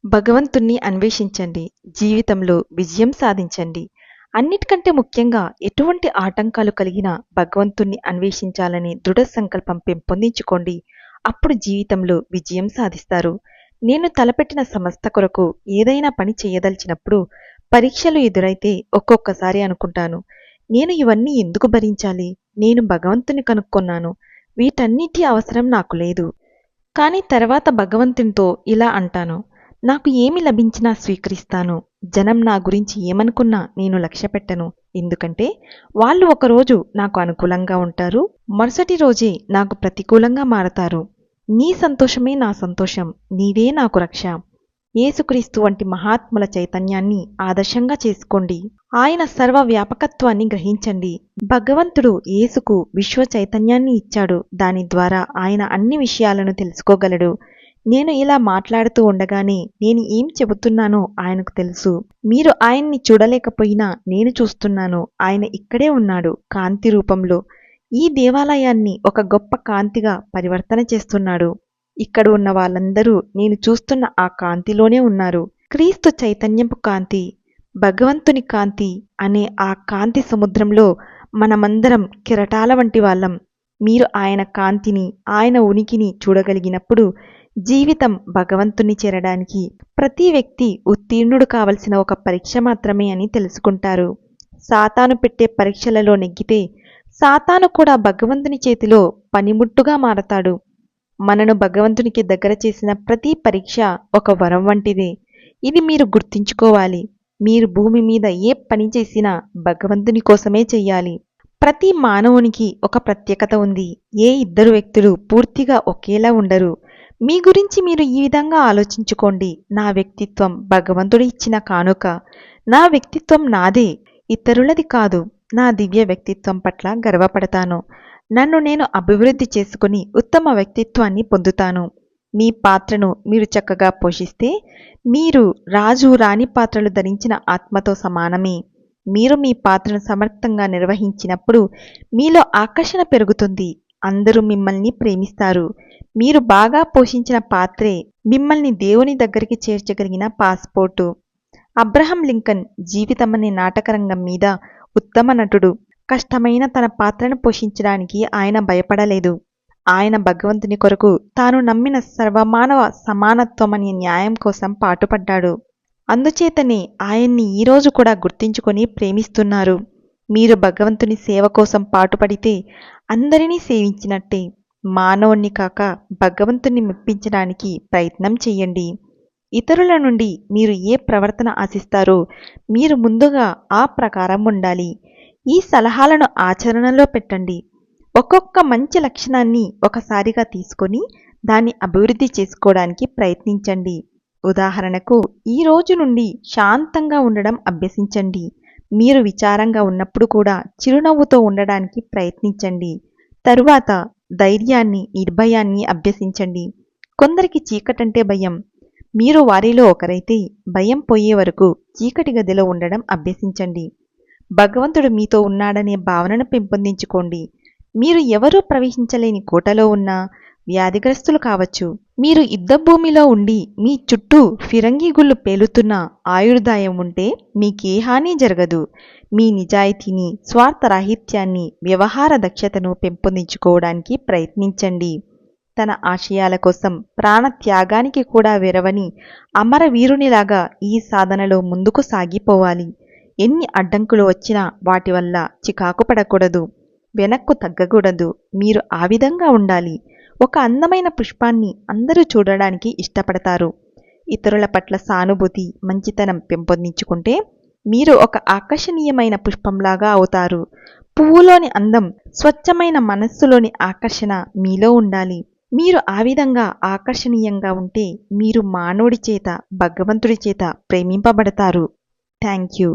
భగవంతుణ్ణి అన్వేషించండి. జీవితంలో విజయం సాధించండి. అన్నిటికంటే ముఖ్యంగా ఎటువంటి ఆటంకాలు కలిగినా భగవంతుణ్ణి అన్వేషించాలనే దృఢ సంకల్పం పెంపొందించుకోండి. అప్పుడు జీవితంలో విజయం సాధిస్తారు. నేను తలపెట్టిన సంస్థ కొరకు ఏదైనా పని చేయదలిచినప్పుడు పరీక్షలు ఎదురైతే ఒక్కొక్కసారి అనుకుంటాను, నేను ఇవన్నీ ఎందుకు భరించాలి? నేను భగవంతుని కనుక్కున్నాను. వీటన్నిటి అవసరం నాకు లేదు. కానీ తర్వాత భగవంతునితో ఇలా అంటాను, నాకు ఏమి లభించినా స్వీకరిస్తాను. జనం నా గురించి ఏమనుకున్నా నేను లక్ష్యపెట్టను. ఎందుకంటే వాళ్ళు ఒకరోజు నాకు అనుకూలంగా ఉంటారు, మరుసటి రోజే నాకు ప్రతికూలంగా మారతారు. నీ సంతోషమే నా సంతోషం, నీవే నాకు రక్ష. యేసుక్రీస్తు వంటి మహాత్ముల చైతన్యాన్ని ఆదర్శంగా చేసుకోండి. ఆయన సర్వ వ్యాపకత్వాన్ని గ్రహించండి. భగవంతుడు యేసుకు విశ్వ చైతన్యాన్ని ఇచ్చాడు. దాని ద్వారా ఆయన అన్ని విషయాలను తెలుసుకోగలడు. నేను ఇలా మాట్లాడుతూ ఉండగానే నేను ఏం చెబుతున్నానో ఆయనకు తెలుసు. మీరు ఆయన్ని చూడలేకపోయినా నేను చూస్తున్నాను. ఆయన ఇక్కడే ఉన్నాడు, కాంతి రూపంలో. ఈ దేవాలయాన్ని ఒక గొప్ప కాంతిగా పరివర్తన చేస్తున్నాడు. ఇక్కడ ఉన్న వాళ్ళందరూ నేను చూస్తున్న ఆ కాంతిలోనే ఉన్నారు. క్రీస్తు చైతన్యపు కాంతి, భగవంతుని కాంతి అనే ఆ కాంతి సముద్రంలో మనమందరం కెరటాల వంటి వాళ్ళం. మీరు ఆయన కాంతిని, ఆయన ఉనికిని చూడగలిగినప్పుడు జీవితం భగవంతుని చేరడానికి ప్రతి వ్యక్తి ఉత్తీర్ణుడు కావలసిన ఒక పరీక్ష మాత్రమే అని తెలుసుకుంటారు. సాతాను పెట్టే పరీక్షలలో నెగ్గితే సాతాను కూడా భగవంతుని చేతిలో పనిముట్టుగా మారతాడు. మనను భగవంతునికి దగ్గర చేసిన ప్రతి పరీక్ష ఒక వరం వంటిదే. ఇది మీరు గుర్తుంచుకోవాలి. మీరు భూమి మీద ఏ పని చేసినా భగవంతుని కోసమే చెయ్యాలి. ప్రతి మానవునికి ఒక ప్రత్యేకత ఉంది. ఏ ఇద్దరు వ్యక్తులు పూర్తిగా ఒకేలా ఉండరు. మీ గురించి మీరు ఈ విధంగా ఆలోచించుకోండి. నా వ్యక్తిత్వం భగవంతుడు ఇచ్చిన కానుక. నా వ్యక్తిత్వం నాదే, ఇతరులది కాదు. నా దివ్య వ్యక్తిత్వం పట్ల గర్వపడతాను. నన్ను నేను అభివృద్ధి చేసుకుని ఉత్తమ వ్యక్తిత్వాన్ని పొందుతాను. మీ పాత్రను మీరు చక్కగా పోషిస్తే మీరు రాజు రాణి పాత్రలు ధరించిన ఆత్మతో సమానమే. మీరు మీ పాత్రను సమర్థంగా నిర్వహించినప్పుడు మీలో ఆకర్షణ పెరుగుతుంది. అందరూ మిమ్మల్ని ప్రేమిస్తారు. మీరు బాగా పోషించిన పాత్రే మిమ్మల్ని దేవుని దగ్గరికి చేర్చగలిగిన పాస్పోర్టు. అబ్రహం లింకన్ జీవితమనే నాటకరంగం మీద ఉత్తమ నటుడు. కష్టమైన తన పాత్రను పోషించడానికి ఆయన భయపడలేదు. ఆయన భగవంతుని కొరకు తాను నమ్మిన సర్వమానవ సమానత్వం అనే న్యాయం కోసం పాటుపడ్డాడు. అందుచేతనే ఆయన్ని ఈరోజు కూడా గుర్తించుకొని ప్రేమిస్తున్నారు. మీరు భగవంతుని సేవ కోసం పాటుపడితే అందరినీ సేవించినట్టే. మానవుణ్ణి కాక భగవంతుని మెప్పించడానికి ప్రయత్నం చెయ్యండి. ఇతరుల నుండి మీరు ఏ ప్రవర్తన ఆశిస్తారో మీరు ముందుగా ఆ ప్రకారం ఉండాలి. ఈ సలహాలను ఆచరణలో పెట్టండి. ఒక్కొక్క మంచి లక్షణాన్ని ఒకసారిగా తీసుకొని దాన్ని అభివృద్ధి చేసుకోవడానికి ప్రయత్నించండి. ఉదాహరణకు, ఈ రోజు నుండి శాంతంగా ఉండడం అభ్యసించండి. మీరు విచారంగా ఉన్నప్పుడు కూడా చిరునవ్వుతో ఉండడానికి ప్రయత్నించండి. తరువాత ధైర్యాన్ని, నిర్భయాన్ని అభ్యసించండి. కొందరికి చీకటంటే భయం. మీరు వారిలో ఒకరైతే భయం పోయే వరకు చీకటి గదిలో ఉండడం అభ్యసించండి. భగవంతుడు మీతో ఉన్నాడనే భావనను పెంపొందించుకోండి. మీరు ఎవరూ ప్రవేశించలేని కోటలో ఉన్నా వ్యాధిగ్రస్తులు కావచ్చు. మీరు యుద్ధభూమిలో ఉండి మీ చుట్టూ ఫిరంగి గుళ్ళు పేలుతున్న ఆయుర్దాయం ఉంటే మీకే హాని జరగదు. మీ నిజాయితీని, స్వార్థరాహిత్యాన్ని, వ్యవహార దక్షతను పెంపొందించుకోవడానికి ప్రయత్నించండి. తన ఆశయాల కోసం ప్రాణత్యాగానికి కూడా వెరవని అమరవీరునిలాగా ఈ సాధనలో ముందుకు సాగిపోవాలి. ఎన్ని అడ్డంకులు వచ్చినా వాటి వల్ల చికాకు పడకూడదు, వెనక్కు తగ్గకూడదు. మీరు ఆ విధంగా ఉండాలి. ఒక అందమైన పుష్పాన్ని అందరూ చూడడానికి ఇష్టపడతారు. ఇతరుల పట్ల సానుభూతి, మంచితనం పెంపొందించుకుంటే మీరు ఒక ఆకర్షణీయమైన పుష్పంలాగా అవుతారు. పువ్వులోని అందం, స్వచ్ఛమైన మనస్సులోని ఆకర్షణ మీలో ఉండాలి. మీరు ఆ విధంగా ఆకర్షణీయంగా ఉంటే మీరు మానవుడి చేత, భగవంతుడి చేత ప్రేమింపబడతారు. Thank you.